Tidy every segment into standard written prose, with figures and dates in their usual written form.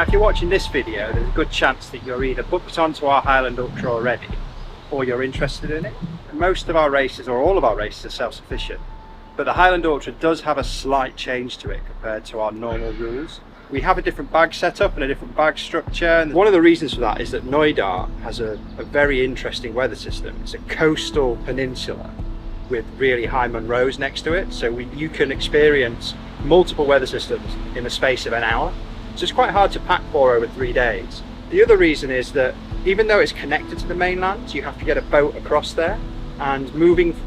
if you're watching this video, there's a good chance that you're either booked onto our Highland Ultra already or you're interested in it. Most of our races, or all of our races, are self-sufficient, but the Highland Ultra does have a slight change to it compared to our normal rules. We have a different bag setup and a different bag structure, and one of the reasons for that is that Knoydart has a very interesting weather system. It's a coastal peninsula with really high munros next to it, so you can experience multiple weather systems in the space of an hour. So it's quite hard to pack for over 3 days. The other reason is that even though it's connected to the mainland, you have to get a boat across there, and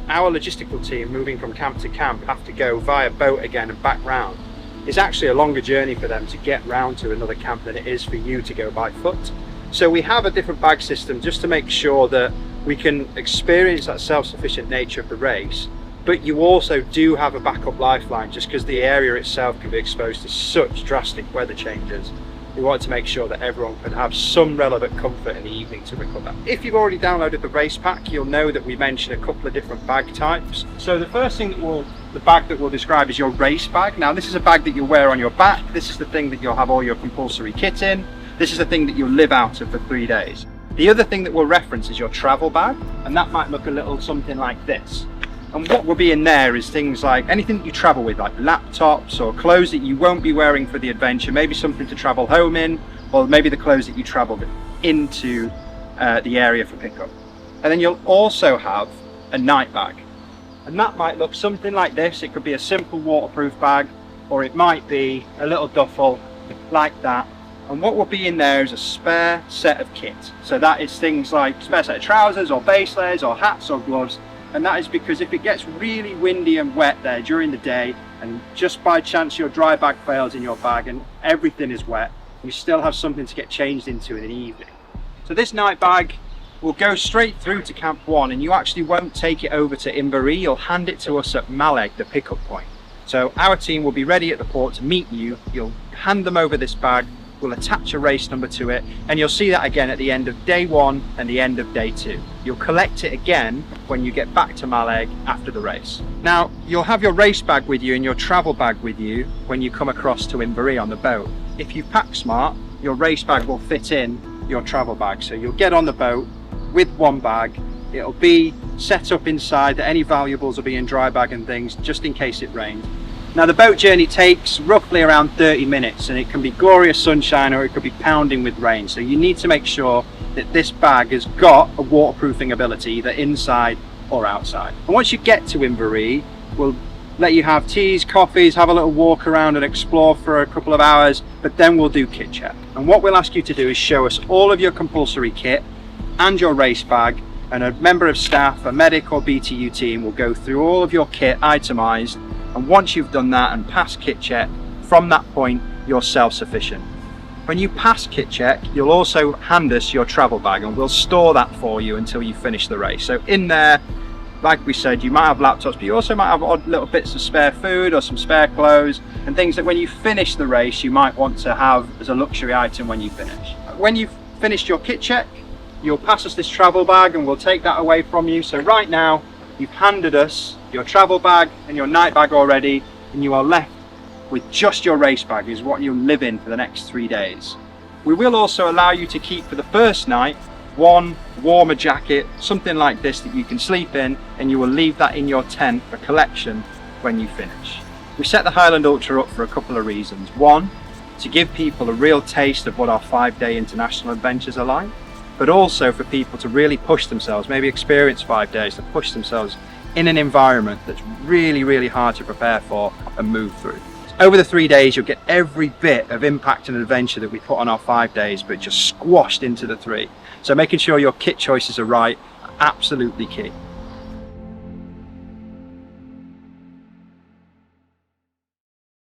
our logistical team moving from camp to camp have to go via boat again and back round. It's actually a longer journey for them to get round to another camp than it is for you to go by foot. So we have a different bag system just to make sure that we can experience that self-sufficient nature of the race, but you also do have a backup lifeline just because the area itself can be exposed to such drastic weather changes. We want to make sure that everyone can have some relevant comfort in the evening to recover. If you've already downloaded the race pack, you'll know that we mention a couple of different bag types. So the first thing the bag that we'll describe is your race bag. Now this is a bag that you'll wear on your back. This is the thing that you'll have all your compulsory kit in. This is the thing that you'll live out of for 3 days. The other thing that we'll reference is your travel bag, and that might look a little something like this. And what will be in there is things like anything that you travel with, like laptops or clothes that you won't be wearing for the adventure, maybe something to travel home in, or maybe the clothes that you travel into the area for pickup. And then you'll also have a night bag. And that might look something like this. It could be a simple waterproof bag, or it might be a little duffel like that. And what will be in there is a spare set of kit. So that is things like spare set of trousers or base layers or hats or gloves. And that is because if it gets really windy and wet there during the day, and just by chance your dry bag fails in your bag and everything is wet, you still have something to get changed into in the evening. So this night bag will go straight through to Camp 1, and you actually won't take it over to Inverary. You'll hand it to us at Maleg, the pickup point. So our team will be ready at the port to meet you. You'll hand them over this bag. We'll attach a race number to it, and you'll see that again at the end of day 1 and the end of day 2. You'll collect it again when you get back to Maleg after the race. Now, you'll have your race bag with you and your travel bag with you when you come across to Inverary on the boat. If you pack smart, your race bag will fit in your travel bag. So you'll get on the boat with one bag. It'll be set up inside that any valuables will be in dry bag and things just in case it rains. Now the boat journey takes roughly around 30 minutes, and it can be glorious sunshine or it could be pounding with rain. So you need to make sure that this bag has got a waterproofing ability either inside or outside. And once you get to Inverary, we'll let you have teas, coffees, have a little walk around and explore for a couple of hours, but then we'll do kit check. And what we'll ask you to do is show us all of your compulsory kit and your race bag, and a member of staff, a medic or BTU team will go through all of your kit itemized. And once you've done that and passed kit check, from that point you're self-sufficient. When you pass kit check, you'll also hand us your travel bag, and we'll store that for you until you finish the race. So in there, like we said, you might have laptops, but you also might have odd little bits of spare food or some spare clothes and things that when you finish the race you might want to have as a luxury item when you finish. When you've finished your kit check, you'll pass us this travel bag and we'll take that away from you. So right now you've handed us your travel bag and your night bag already, and you are left with just your race bag is what you'll live in for the next 3 days. We will also allow you to keep for the first night one warmer jacket, something like this that you can sleep in, and you will leave that in your tent for collection when you finish. We set the Highland Ultra up for a couple of reasons. One, to give people a real taste of what our 5-day international adventures are like, but also for people to really push themselves, maybe experience 5 days, to push themselves in an environment that's really, really hard to prepare for and move through. Over the 3 days, you'll get every bit of impact and adventure that we put on our 5 days, but just squashed into the 3. So making sure your kit choices are right, absolutely key.